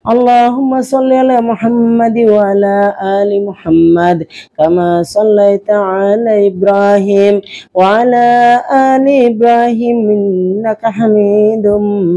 اللهم صل على محمد وعلى آل محمد كما صليت على إبراهيم وعلى آل إبراهيم إنك حميد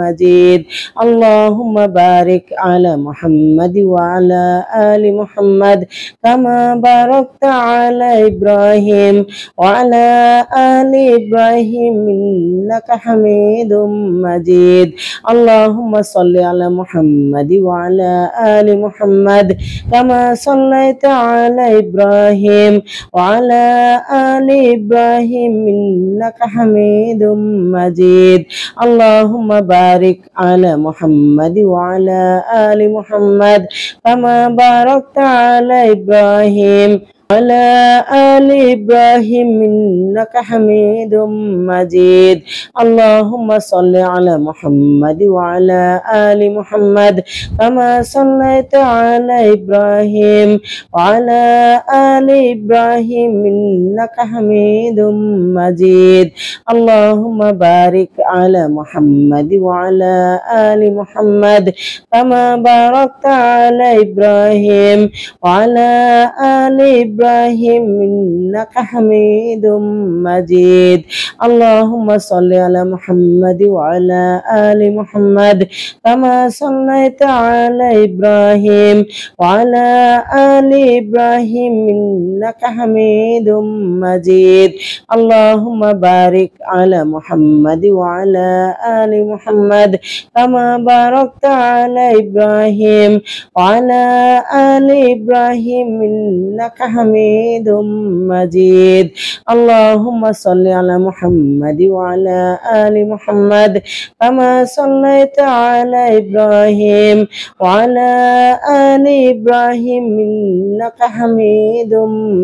مجيد اللهم بارك على محمد وعلى آل محمد كما باركت على إبراهيم وعلى آل إبراهيم إنك حميد مجيد اللهم صل على محمد وعلى آل محمد كما صليت على إبراهيم وعلى آل إبراهيم إنك حميد مجيد اللهم بارك على محمد وعلى آل محمد كما باركت على إبراهيم وعلى آل إبراهيم إنك حميد مجيد اللهم صل على محمد وعلى آل محمد كما صليت على إبراهيم وعلى آل إبراهيم إنك حميد مجيد اللهم بارك على محمد وعلى آل محمد كما باركت على إبراهيم وعلى آل إبراهيم إنك حميد مجيد اللهم صل على محمد وعلى آل محمد كما صليت على إبراهيم وعلى آل إبراهيم إنك حميد مجيد اللهم بارك على محمد وعلى آل محمد كما باركت على إبراهيم وعلى آل إبراهيم إنك حميد مجيد اللهم صل على محمد وعلى آل محمد كما صليت على إبراهيم وعلى آل إبراهيم إنك حميد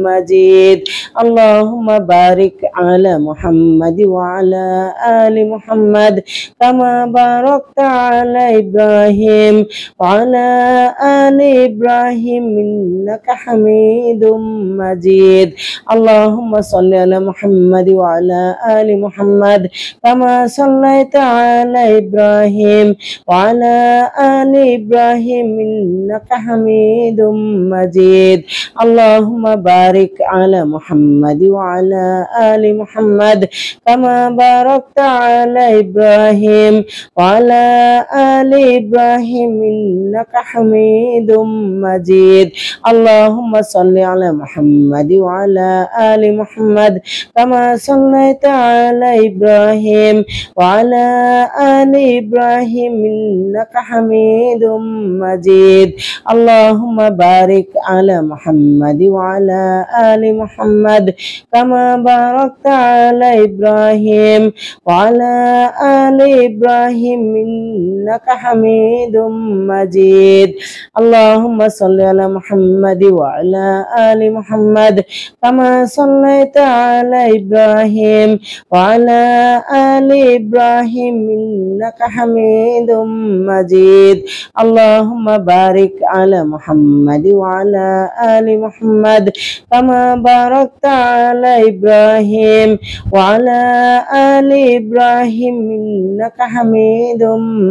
مجيد اللهم بارك على محمد وعلى آل محمد كما باركت على إبراهيم وعلى آل إبراهيم إنك حميد مجيد اللهم صل على محمد وعلى آل محمد كما صليت على إبراهيم وعلى آل إبراهيم إنك حميد مجيد اللهم بارك على محمد وعلى آل محمد كما باركت على إبراهيم وعلى آل إبراهيم إنك حميد مجيد اللهم صل على محمد وعلى آل محمد كما صليت على إبراهيم وعلى آل إبراهيم إنك حميد مجيد اللهم بارك على محمد وعلى آل محمد كما باركت على إبراهيم وعلى آل إبراهيم إنك حميد مجيد اللهم صل على محمد وعلى آل محمد كما صليت على إبراهيم وعلى آل إبراهيم إنك حميد مجيد اللهم بارك على محمد وعلى آل محمد كما باركت على إبراهيم وعلى آل إبراهيم إنك حميد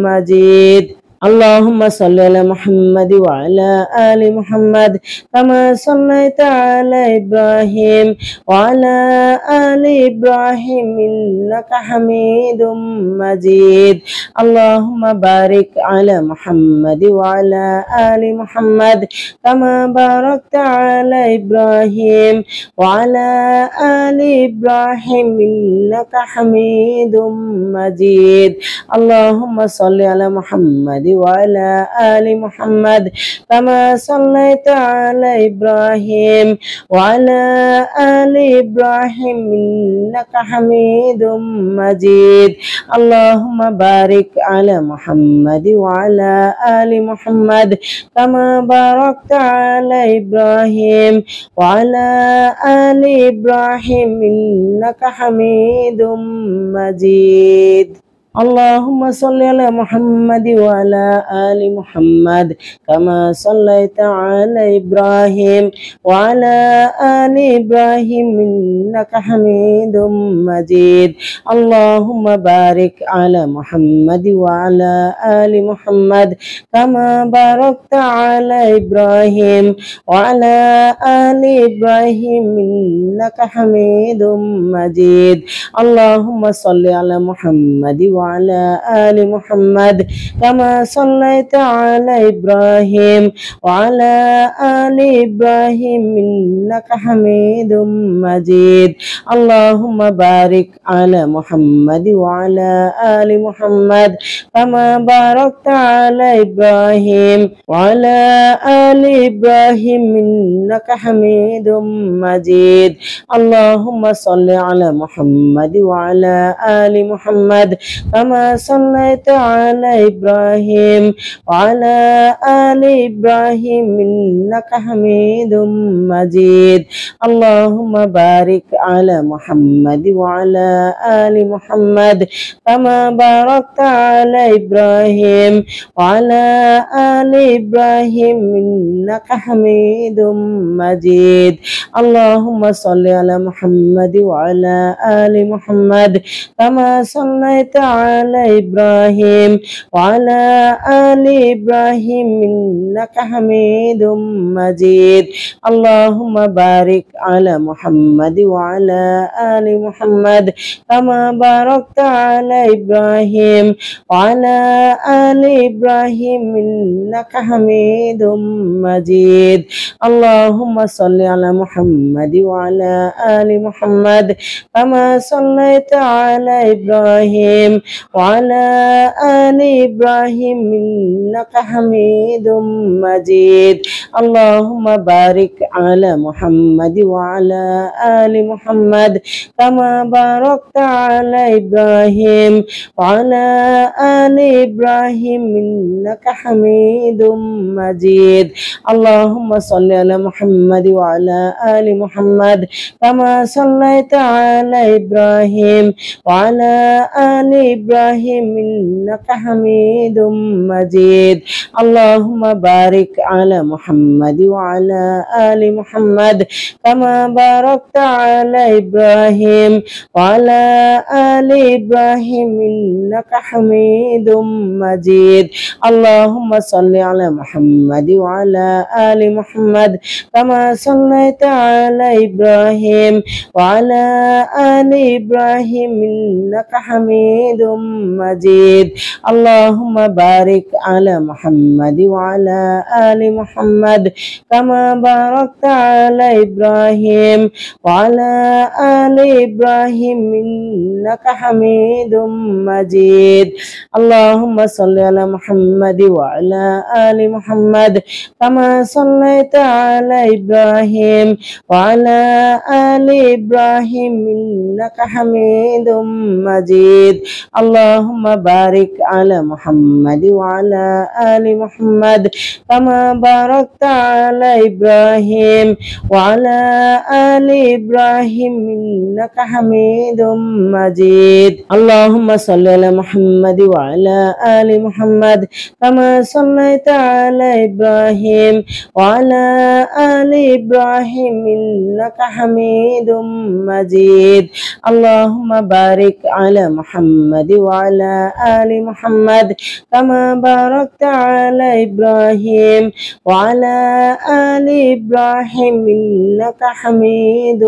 مجيد اللهم صل على محمد وعلى آل محمد كما صليت على إبراهيم وعلى آل إبراهيم إنك حميد مجيد اللهم بارك على محمد وعلى آل محمد كما باركت على إبراهيم وعلى آل إبراهيم إنك حميد مجيد اللهم صل على محمد وعلى آل محمد كما صليت على إبراهيم وعلى آل إبراهيم إنك حميد مجيد اللهم بارك على محمد وعلى آل محمد كما باركت على إبراهيم وعلى آل إبراهيم إنك حميد مجيد اللهم صل على محمد وعلى آل محمد كما صليت على إبراهيم وعلى آل إبراهيم إنك حميد مجيد اللهم بارك على محمد وعلى آل محمد كما باركت على إبراهيم وعلى آل إبراهيم إنك حميد مجيد اللهم صل على محمد وعلى آل محمد كما صليت على إبراهيم وعلى آل إبراهيم إنك حميد مجيد اللهم بارك على محمد وعلى آل محمد كما باركت على إبراهيم وعلى آل إبراهيم إنك حميد مجيد اللهم صل على محمد وعلى آل محمد كما صليت على إبراهيم وعلى آل إبراهيم إنك حميد مجيد اللهم بارك على محمد وعلى آل محمد كما باركت على إبراهيم وعلى آل إبراهيم إنك حميد مجيد اللهم صل على محمد وعلى آل محمد كما صليت على إبراهيم وعلى آل إبراهيم إنك حميد مجيد اللهم بارك على محمد وعلى آل محمد كما باركت على إبراهيم وعلى آل إبراهيم إنك حميد مجيد اللهم صل على محمد وعلى آل محمد كما صليت على إبراهيم وعلى آل إبراهيم إنك حميد مجيد اللهم بارك على محمد وعلى آل محمد كما باركت على إبراهيم وعلى آل إبراهيم إنك حميد مجيد اللهم صل على محمد وعلى آل محمد كما صليت على إبراهيم وعلى آل إبراهيم إنك حميد مجيد اللهم بارك على محمد وعلى آل محمد كما باركت على إبراهيم وعلى آل إبراهيم إنك حميد مجيد اللهم صل على محمد وعلى آل محمد كما صليت على إبراهيم وعلى آل إبراهيم إنك حميد مجيد اللهم بارك على محمد وعلى آل محمد كما باركت على إبراهيم وعلى آل إبراهيم إنك حميد مجيد اللهم صل على محمد وعلى آل محمد كما صليت على إبراهيم وعلى آل إبراهيم إنك حميد مجيد اللهم بارك على محمد وعلى آل محمد كما باركت على إبراهيم وعلى آل إبراهيم إنك حميد مجيد اللهم صل على محمد وعلى آل محمد كما صليت على إبراهيم وعلى آل إبراهيم إنك حميد مجيد اللهم بارك على محمد وعلى آل محمد كما باركت على إبراهيم وعلى آل إبراهيم إنك حميد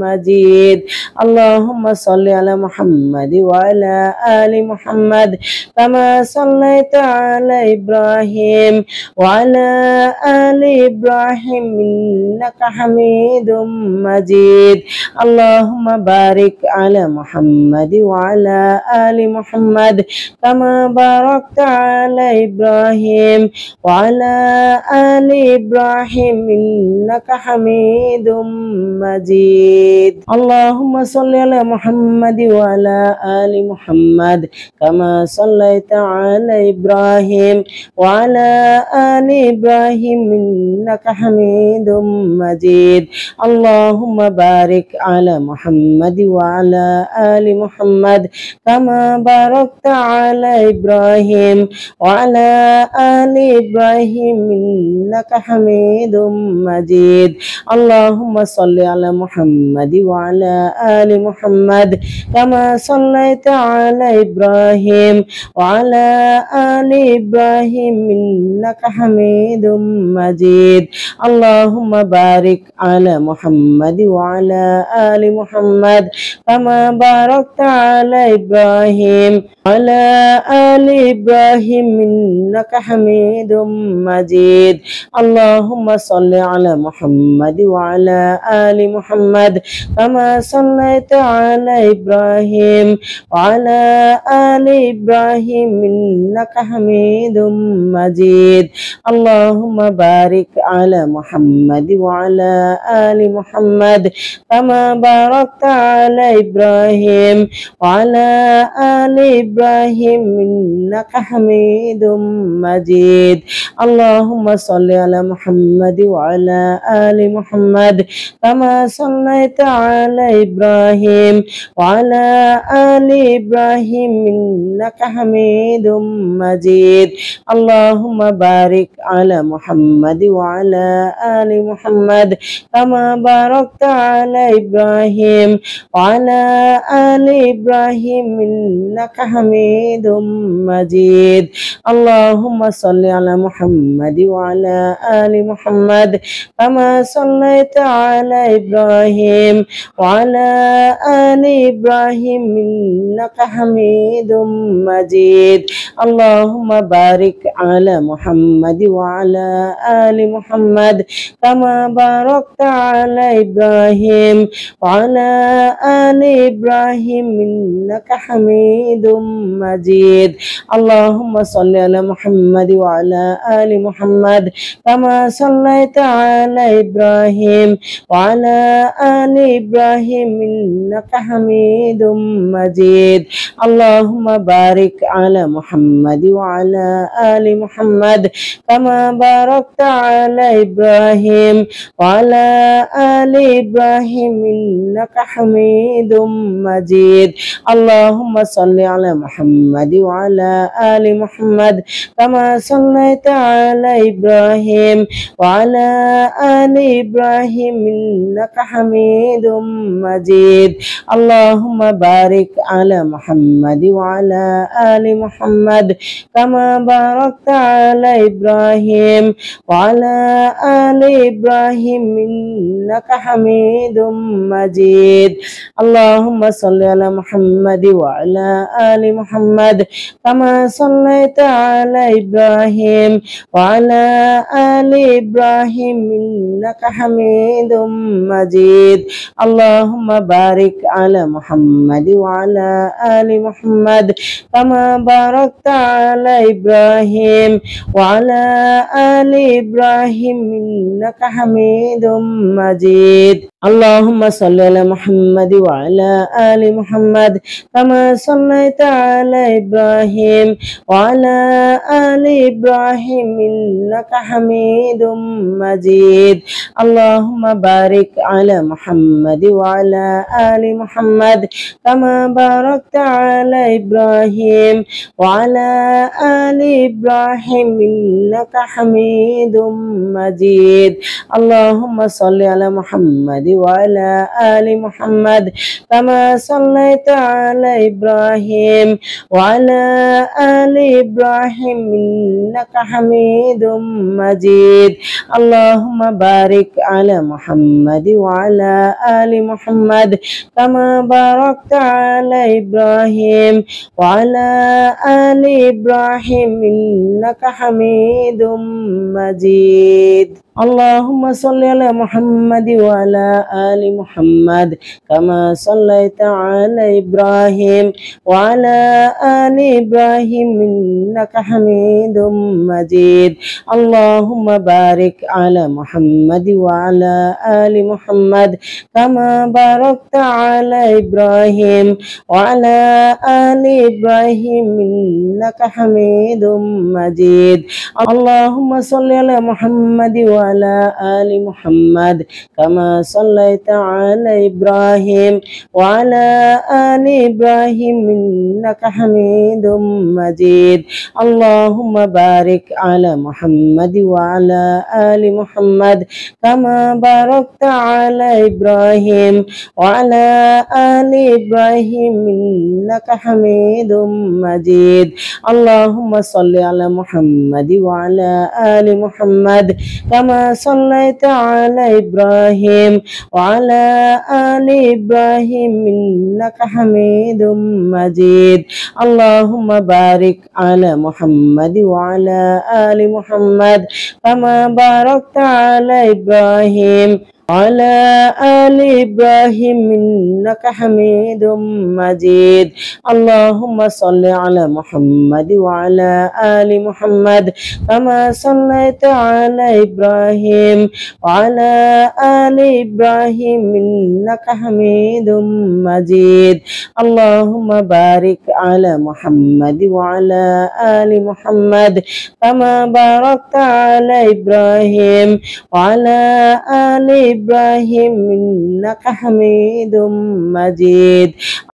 مجيد اللهم صل على محمد وعلى آل محمد كما صليت على إبراهيم وعلى آل إبراهيم إنك حميد مجيد اللهم بارك على محمد وعلى آل محمد كما باركت على إبراهيم وعلى آل إبراهيم إنك حميد مجيد اللهم صل على محمد وعلى آل محمد كما صليت على إبراهيم وعلى آل إبراهيم إنك حميد مجيد اللهم بارك على محمد وعلى آل محمد كما باركت على إبراهيم وعلى آل إبراهيم إنك حميد مجيد اللهم صل على محمد وعلى آل محمد كما صليت على إبراهيم وعلى آل إبراهيم إنك حميد مجيد اللهم بارك على محمد وعلى آل محمد كما باركت على إبراهيم وعلى آل إبراهيم إنك حميد مجيد اللهم صل على محمد وعلى آل محمد كما صليت على إبراهيم وعلى آل إبراهيم إنك حميد مجيد اللهم بارك على محمد وعلى آل محمد كما باركت على إبراهيم وعلى آل إبراهيم إنك حميد مجيد اللهم صل على محمد وعلى آل محمد كما صليت على إبراهيم وعلى آل إبراهيم إنك حميد مجيد اللهم بارك على محمد وعلى آل محمد كما باركت على إبراهيم وعلى آل إبراهيم إنك حميد مجيد اللهم صل على محمد وعلى آل محمد كما صليت على إبراهيم وعلى آل إبراهيم إنك حميد مجيد اللهم بارك على محمد وعلى آل محمد كما باركت على إبراهيم وعلى آل إبراهيم إنك حميد مجيد اللهم صل على محمد وعلى آل محمد كما صليت على إبراهيم وعلى آل إبراهيم إنك حميد مجيد اللهم بارك على محمد وعلى آل محمد كما باركت على إبراهيم وعلى آل إبراهيم إنك حميد مجيد اللهم صل على محمد وعلى آل محمد كما صليت على إبراهيم وعلى آل إبراهيم إنك حميد مجيد اللهم بارك على محمد وعلى آل محمد كما باركت على إبراهيم وعلى آل إبراهيم إنك حميد مجيد اللهم صل على محمد وعلى آل محمد كما صليت على إبراهيم وعلى آل إبراهيم إنك حميد مجيد اللهم بارك على محمد وعلى آل محمد كما باركت على إبراهيم وعلى آل إبراهيم إنك حميد مجيد اللهم صل على محمد وعلى آل محمد كما صليت على إبراهيم وعلى آل إبراهيم إنك حميد مجيد اللهم بارك على محمد وعلى آل محمد كما باركت على إبراهيم وعلى آل إبراهيم إنك حميد مجيد اللهم صل على محمد وعلى آل محمد كما صليت على إبراهيم وعلى آل إبراهيم إنك حميد مجيد اللهم بارك على محمد وعلى آل محمد كما باركت على إبراهيم وعلى آل إبراهيم إنك حميد مجيد اللهم صل على محمد وعلى آل محمد كما صليت على إبراهيم وعلى آل إبراهيم إنك حميد مجيد اللهم بارك على محمد وعلى آل محمد كما باركت على إبراهيم وعلى آل إبراهيم إنك حميد مجيد اللهم صل على محمد وعلى آل محمد كما صليت على إبراهيم وعلى آل إبراهيم إنك حميد مجيد اللهم بارك على محمد وعلى آل محمد كما باركت على إبراهيم وعلى آل إبراهيم إنك حميد مجيد اللهم صل على محمد وعلى آل محمد كما صليت على إبراهيم وعلى آل إبراهيم إنك حميد مجيد اللهم بارك على محمد وعلى آل محمد كما باركت على إبراهيم وعلى آل إبراهيم إنك حميد مجيد اللهم صل على محمد وعلى آل محمد كما صليت على إبراهيم وعلى آل إبراهيم إنك حميد مجيد اللهم بارك على محمد وعلى آل محمد كما باركت على إبراهيم وعلى آل إبراهيم إنك حميد مجيد